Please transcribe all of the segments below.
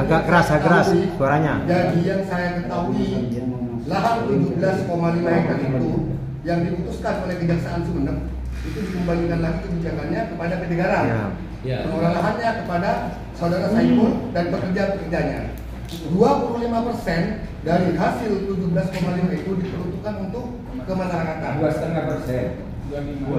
Agak keras suaranya. Jadi yang saya ketahui, lahan 17,5 hektar itu yang diputuskan oleh Kejaksaan Sumeneb itu dikembalikan lagi kebijakannya kepada PT Garam. Ya. Pengelola lahannya kepada saudara Saiful dan pekerja-pekerjanya. 25% dari hasil 17,5 itu diperuntukkan untuk kemasyarakatan. 2,5%.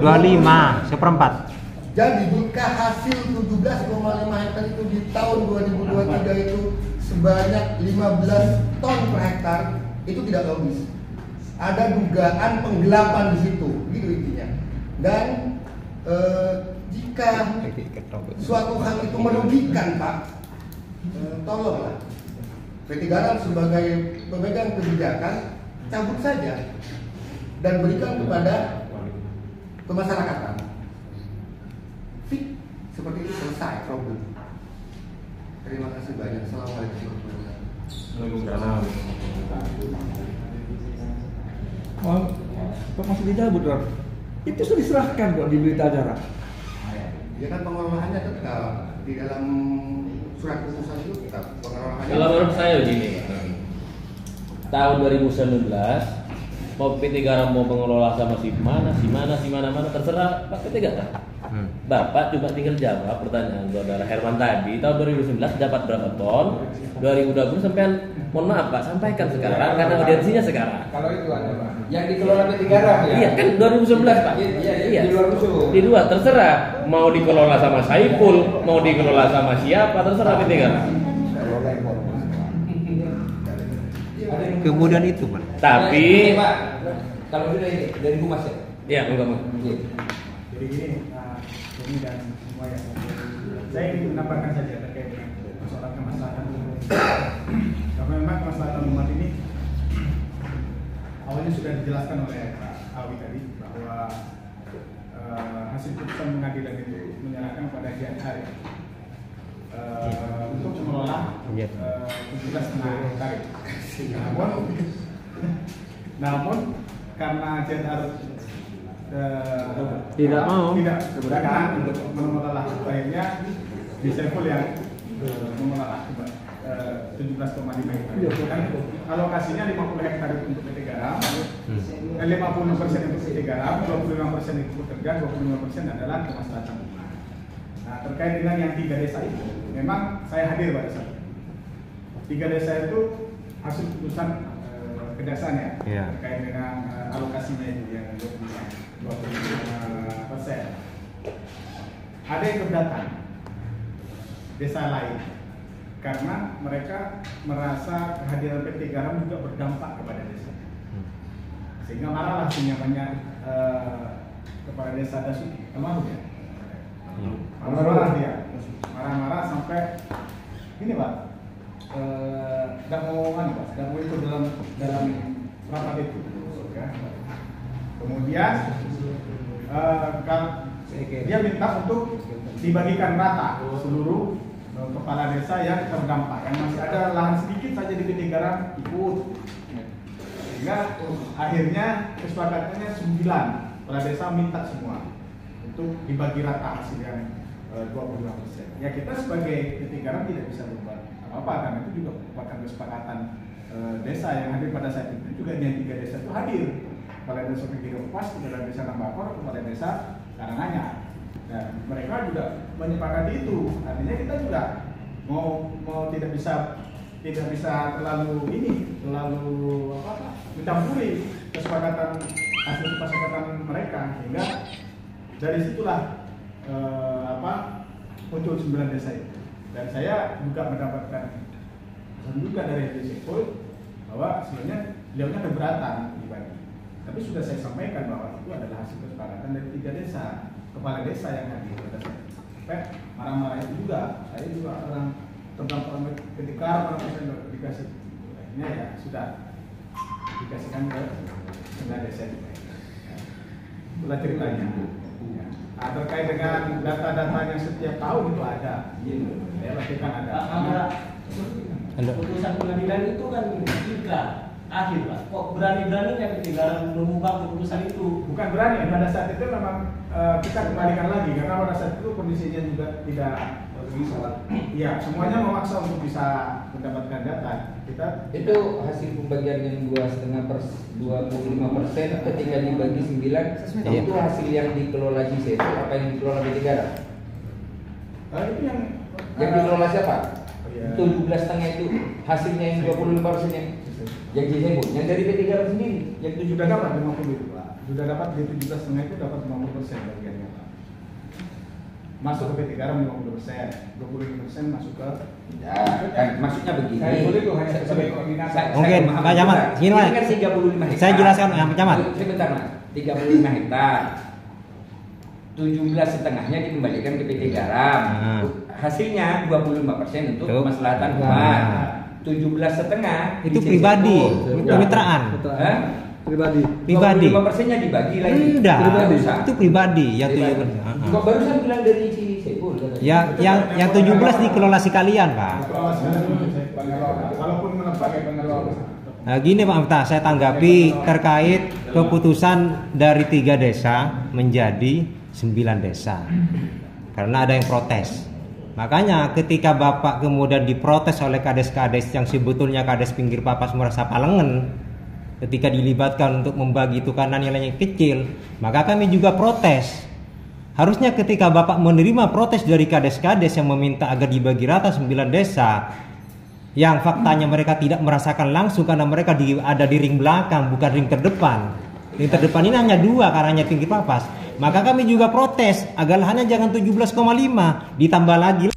25 seperempat. Jadi jika hasil 17,5 hektar itu di tahun 2023 itu sebanyak 15 ton per hektar, itu tidak logis. Ada dugaan penggelapan di situ, gitu intinya. Dan jika suatu hal itu merugikan, Pak, tolonglah PT Garam sebagai pemegang kebijakan cabut saja dan berikan kepada kemasyarakatan. Fix seperti itu, selesai problem. Terima kasih banyak. Assalamualaikum warahmatullahi Oh, kok masih dicabut, Rob? Itu sudah diserahkan kok di berita acara. Ya kan pengelolaannya tetap di dalam surat keputusan itu tetap pengelolaannya. Kalau menurut saya begini, Pak. Tahun 2019 mau PT Garam mau mengelola sama si mana terserah Pak PT Garam. Bapak cuma tinggal jawab pertanyaan saudara Herman tadi, tahun 2019 dapat berapa ton, 2020 sampai, mohon maaf Pak, sampaikan sekarang karena audiensinya sekarang. Kalau itu ada, Pak. Yang dikelola PT Garam ya? Iya kan 2019 Pak. Iya. Di luar musuh. Di luar terserah mau dikelola sama Saiful, mau dikelola sama siapa terserah PT Garam. Kemudian itu, Pak. Tapi Pak, kalau sudah ini dari humas ya? ya enggak. Jadi gini, ini dan semua yang saya ingin menambahkan saja terkait dengan persoalan kemaslahatan umat. Karena memang kemaslahatan umat ini awalnya sudah dijelaskan oleh Pak Awi tadi bahwa hasil putusan pengadilan itu menyerahkan kepada GNHR untuk mengelola 17,5 hektar. Namun karena GNHR tidak mau berkenan untuk mengelola, akhirnya di Saiful yang mengelola 17,5 hektar. Kan alokasinya 50 hektar untuk PT Garam, 50% untuk PT Garam, 25% itu pekerja, 25% adalah kemaslahatan umat. Nah, terkait dengan yang 3 desa itu, memang saya hadir pada saat itu. 3 desa itu hasil putusan kejaksaan ya, terkait dengan alokasinya itu yang 25%. Ada yang keberatan desa lain karena mereka merasa kehadiran PT Garam juga berdampak kepada desa, sehingga marahlah banyak kepala desa Dasuki, almarhum ya, marah-marah dia, marah-marah sampai ini Pak, nggak mau ikut dalam rapat itu, ya. Kemudian dia minta untuk dibagikan rata seluruh kepala desa yang terdampak, yang masih ada lahan sedikit saja di PT Garam ikut, sehingga akhirnya kesepakatannya 9 kepala desa minta semua untuk dibagi rata hasil yang 25%. Ya kita sebagai PT Garam tidak bisa berbuat apa-apa karena itu juga merupakan kesepakatan desa yang hadir pada saat itu. Juga yang 3 desa itu hadir, kepala desa Kegiropas, kepala desa Nambakor, kepala desa Karanganyar. Dan mereka juga menyepakati itu. Artinya kita juga mau tidak bisa terlalu mencampuri hasil kesepakatan mereka, sehingga dari situlah muncul 9 desa itu. Dan saya juga mendapatkan pesan juga dari Saiful bahwa sebenarnya beliaunya keberatan dibagi. Tapi sudah saya sampaikan bahwa itu adalah hasil kesepakatan dari 3 desa, kepala desa yang hadir pada saat itu. Sampai marah-marah itu juga, saya juga orang terdampak ketika saya dikasih, akhirnya ya sudah dikasihkan ke 9 desa itu. Itulah ceritanya. Nah, terkait dengan data-data yang setiap tahun itu ada, ya pastikan ada. Putusan pengadilan itu kan ketika akhir Pak, kok berani-beraninya ketika mengubah keputusan itu? Bukan berani, pada saat itu memang kita kembalikan lagi karena pada saat itu kondisinya juga tidak Iya, semuanya memaksa untuk bisa mendapatkan data. Kita Itu hasil pembagian yang 2,25% ketika dibagi 9 Iya. itu hasil yang dikelola JC itu apa yang dikelola PT Garam? itu yang Yang dikelola siapa? Iya. 17,5 itu hasilnya yang 25% yang JC Bu, yang dari PT Garam sendiri yang sudah 17 dapat 50 itu Pak. Sudah dapat di 17,5 itu dapat 50% bagiannya Pak. Masuk ke PT Garam 50%, 25% masuk ke ya, kan maksudnya begini. Saya boleh tuh hanya sebagai koordinator. Mungkin, Pak Camat, gini, Pak. Ini kan 35 hektar. Saya jelaskan, Pak Camat. Sebentar Mas, 35 hektar. 17,5-nya dikembalikan ke PT Garam. Nah. Hasilnya 25% untuk Tuh. kemaslahatan Nah. umat. 17,5 Itu pribadi, kemitraan. Hah? Pribadi. Pribadi. 25%-nya dibagi lagi. Enggak, Pribadi. itu pribadi yang Pribadi. 7%. Kok barusan bilang dari si Sepul katanya? Yang 17 dikelola si kalian, Pak. Walaupun pakai pengelola. Nah, gini Pak Miftah, saya tanggapi terkait keputusan dari 3 desa menjadi 9 desa. Karena ada yang protes. Makanya ketika Bapak kemudian diprotes oleh kades-kades yang sebetulnya kades pinggir papas merasa palengen, ketika dilibatkan untuk membagi itu karena nilainya kecil, maka kami juga protes. Harusnya ketika Bapak menerima protes dari kades-kades yang meminta agar dibagi rata 9 desa, yang faktanya mereka tidak merasakan langsung karena mereka ada di ring belakang, bukan ring terdepan. Ring terdepan ini hanya 2 karena hanya pinggir papas. Maka kami juga protes agar lahannya jangan 17,5 ditambah lagi.